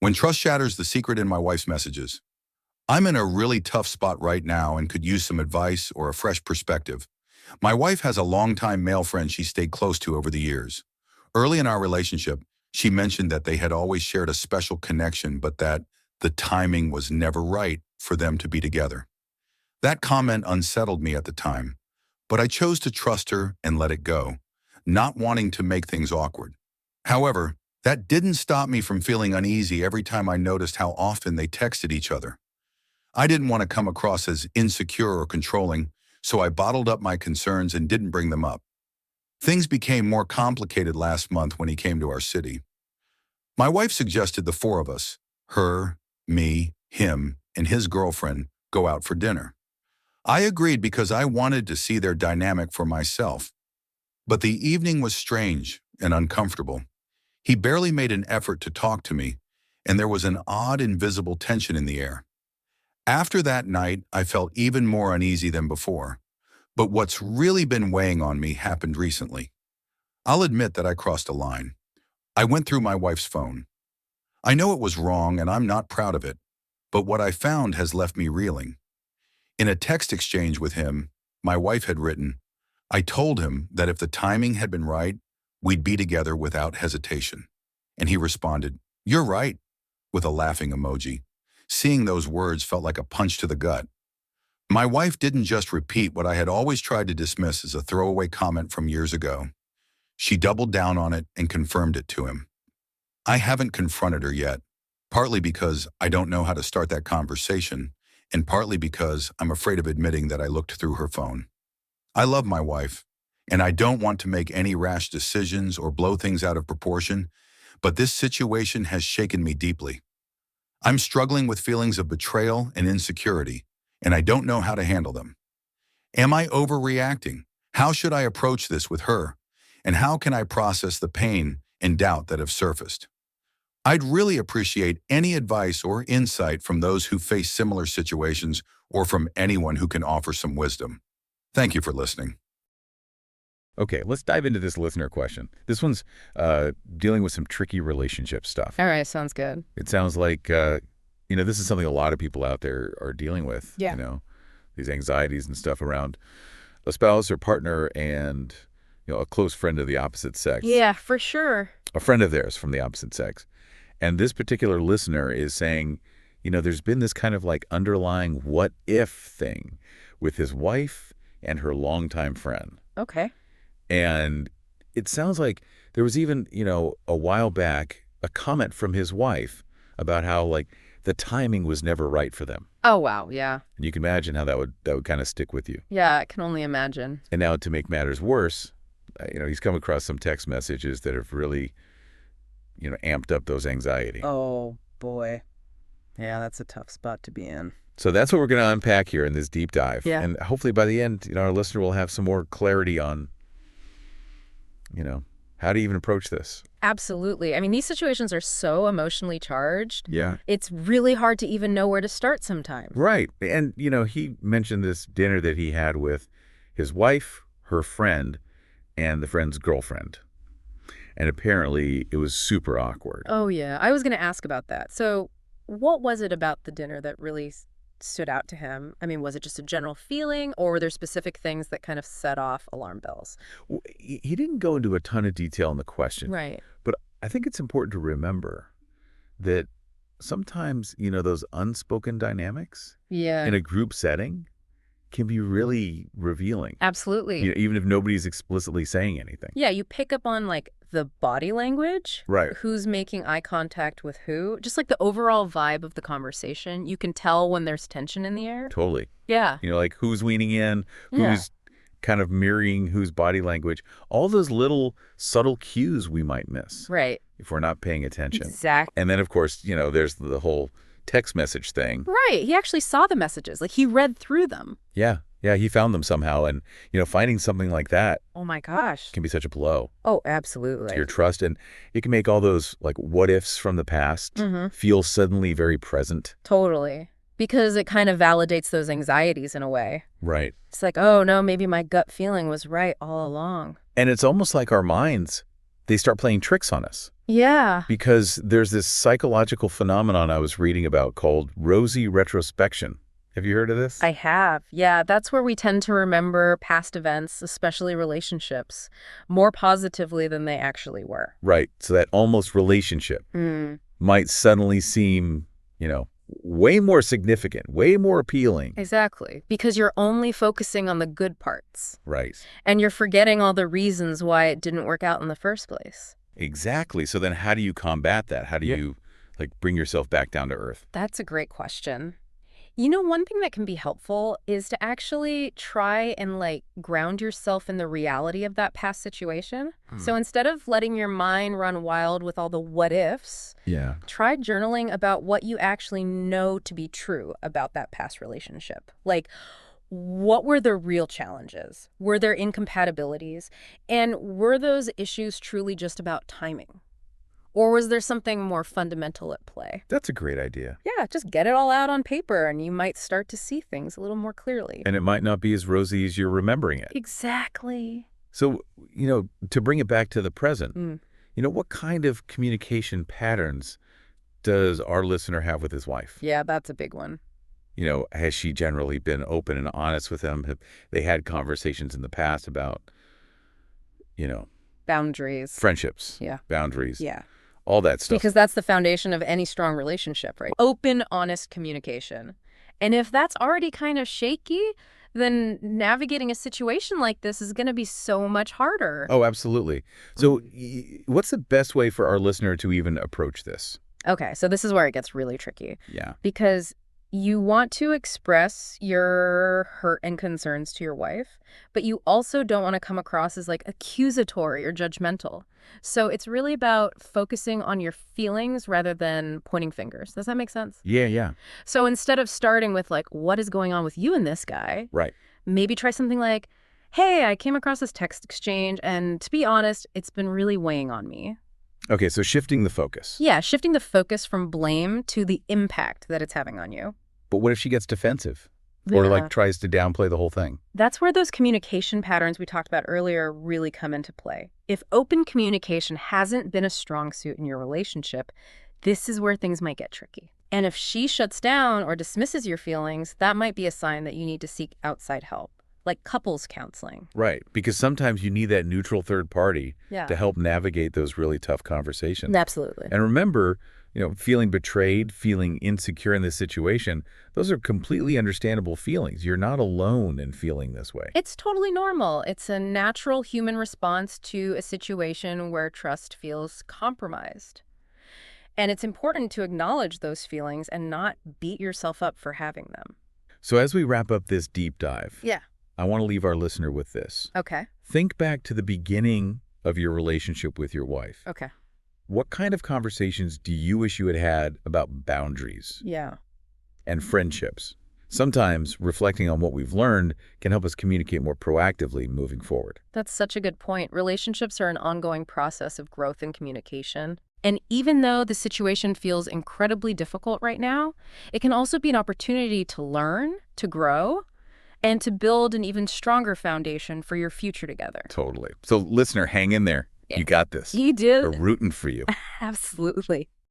When trust shatters, the secret in my wife's messages. I'm in a really tough spot right now and could use some advice or a fresh perspective. My wife has a longtime male friend she stayed close to over the years. Early in our relationship, she mentioned that they had always shared a special connection, but that the timing was never right for them to be together. That comment unsettled me at the time, but I chose to trust her and let it go, not wanting to make things awkward. However, that didn't stop me from feeling uneasy every time I noticed how often they texted each other. I didn't want to come across as insecure or controlling, so I bottled up my concerns and didn't bring them up. Things became more complicated last month when he came to our city. My wife suggested the four of us, her, me, him, and his girlfriend, go out for dinner. I agreed because I wanted to see their dynamic for myself. But the evening was strange and uncomfortable. He barely made an effort to talk to me, and there was an odd, invisible tension in the air. After that night, I felt even more uneasy than before. But what's really been weighing on me happened recently. I'll admit that I crossed a line. I went through my wife's phone. I know it was wrong, and I'm not proud of it, but what I found has left me reeling. In a text exchange with him, my wife had written, I told him that if the timing had been right, we'd be together without hesitation. And he responded, "You're right," with a laughing emoji. Seeing those words felt like a punch to the gut. My wife didn't just repeat what I had always tried to dismiss as a throwaway comment from years ago. She doubled down on it and confirmed it to him. I haven't confronted her yet, partly because I don't know how to start that conversation, and partly because I'm afraid of admitting that I looked through her phone. I love my wife, and I don't want to make any rash decisions or blow things out of proportion, but this situation has shaken me deeply. I'm struggling with feelings of betrayal and insecurity, and I don't know how to handle them. Am I overreacting? How should I approach this with her? And how can I process the pain and doubt that have surfaced? I'd really appreciate any advice or insight from those who face similar situations or from anyone who can offer some wisdom. Thank you for listening. Okay, let's dive into this listener question. This one's dealing with some tricky relationship stuff. All right, sounds good. It sounds like, this is something a lot of people out there are dealing with, Yeah. These anxieties and stuff around a spouse or partner and, a close friend of the opposite sex. Yeah, for sure. A friend of theirs from the opposite sex. And this particular listener is saying, there's been this kind of like underlying what if thing with his wife and her longtime friend. Okay. And it sounds like there was even, a while back, a comment from his wife about how like the timing was never right for them. Oh, wow, yeah. And you can imagine how that would kind of stick with you. Yeah, I can only imagine. And now to make matters worse, he's come across some text messages that have really, amped up those anxiety. Oh, boy. Yeah, that's a tough spot to be in. So that's what we're going to unpack here in this deep dive. Yeah. And hopefully by the end, our listener will have some more clarity on, how to even approach this. Absolutely. I mean, these situations are so emotionally charged. Yeah. It's really hard to even know where to start sometimes. Right. And, he mentioned this dinner that he had with his wife, her friend, and the friend's girlfriend. And apparently it was super awkward. Oh, yeah. I was going to ask about that. So what was it about the dinner that really stood out to him? I mean, was it just a general feeling, or were there specific things that kind of set off alarm bells? He didn't go into a ton of detail in the question. Right. But I think it's important to remember that sometimes, those unspoken dynamics Yeah. in a group setting can be really revealing. Absolutely. Even if nobody's explicitly saying anything. Yeah, you pick up on like the body language, Right. who's making eye contact with who, just like the overall vibe of the conversation. You can tell when there's tension in the air. Totally. Yeah. Like who's leaning in, Yeah. who's kind of mirroring whose body language, all those little subtle cues we might miss Right. if we're not paying attention. Exactly. And then, of course, there's the whole text message thing. Right. He actually saw the messages. Like he read through them. Yeah. Yeah, he found them somehow. And, finding something like that Oh my gosh. can be such a blow Oh, absolutely. to your trust. And it can make all those like what ifs from the past feel suddenly very present. Totally. Because it kind of validates those anxieties in a way. Right. It's like, oh no, maybe my gut feeling was right all along. And it's almost like our minds they start playing tricks on us. Yeah. Because there's this psychological phenomenon I was reading about called rosy retrospection. Have you heard of this? I have. Yeah, that's where we tend to remember past events, especially relationships, more positively than they actually were. Right. So that almost relationship might suddenly seem, way more significant, way more appealing. Exactly. Because you're only focusing on the good parts. Right. And you're forgetting all the reasons why it didn't work out in the first place. Exactly. So then how do you combat that? How do you bring yourself back down to earth? That's a great question. You know, one thing that can be helpful is to actually try and ground yourself in the reality of that past situation. So instead of letting your mind run wild with all the what ifs, try journaling about what you actually know to be true about that past relationship. Like, what were the real challenges? Were there incompatibilities? And were those issues truly just about timing? Or was there something more fundamental at play? That's a great idea. Yeah, just get it all out on paper and you might start to see things a little more clearly. And it might not be as rosy as you're remembering it. Exactly. So, to bring it back to the present, what kind of communication patterns does our listener have with his wife? Yeah, that's a big one. Has she generally been open and honest with him? Have they had conversations in the past about, Boundaries. friendships, Yeah. boundaries, Yeah. all that stuff? Because that's the foundation of any strong relationship, right? Open, honest communication. And if that's already kind of shaky, then navigating a situation like this is going to be so much harder. Oh, absolutely. So what's the best way for our listener to even approach this? Okay, so this is where it gets really tricky. Yeah. Because you want to express your hurt and concerns to your wife, but you also don't want to come across as accusatory or judgmental. So it's really about focusing on your feelings rather than pointing fingers. Does that make sense? Yeah. So instead of starting with what is going on with you and this guy, Right. maybe try something like, hey, I came across this text exchange and to be honest, it's been really weighing on me. Okay, so shifting the focus. Yeah, shifting the focus from blame to the impact that it's having on you. But what if she gets defensive or tries to downplay the whole thing? That's where those communication patterns we talked about earlier really come into play. If open communication hasn't been a strong suit in your relationship, this is where things might get tricky. And if she shuts down or dismisses your feelings, that might be a sign that you need to seek outside help, like couples counseling. Right, because sometimes you need that neutral third party Yeah. to help navigate those really tough conversations. Absolutely. And remember, feeling betrayed, feeling insecure in this situation, those are completely understandable feelings. You're not alone in feeling this way. It's totally normal. It's a natural human response to a situation where trust feels compromised. And it's important to acknowledge those feelings and not beat yourself up for having them. So as we wrap up this deep dive, Yeah. I want to leave our listener with this. Okay. Think back to the beginning of your relationship with your wife. Okay. What kind of conversations do you wish you had had about boundaries Yeah. and friendships? Sometimes reflecting on what we've learned can help us communicate more proactively moving forward. That's such a good point. Relationships are an ongoing process of growth and communication. And even though the situation feels incredibly difficult right now, it can also be an opportunity to learn, to grow, and to build an even stronger foundation for your future together. Totally. So listener, hang in there. You got this. You do. We're rooting for you. Absolutely.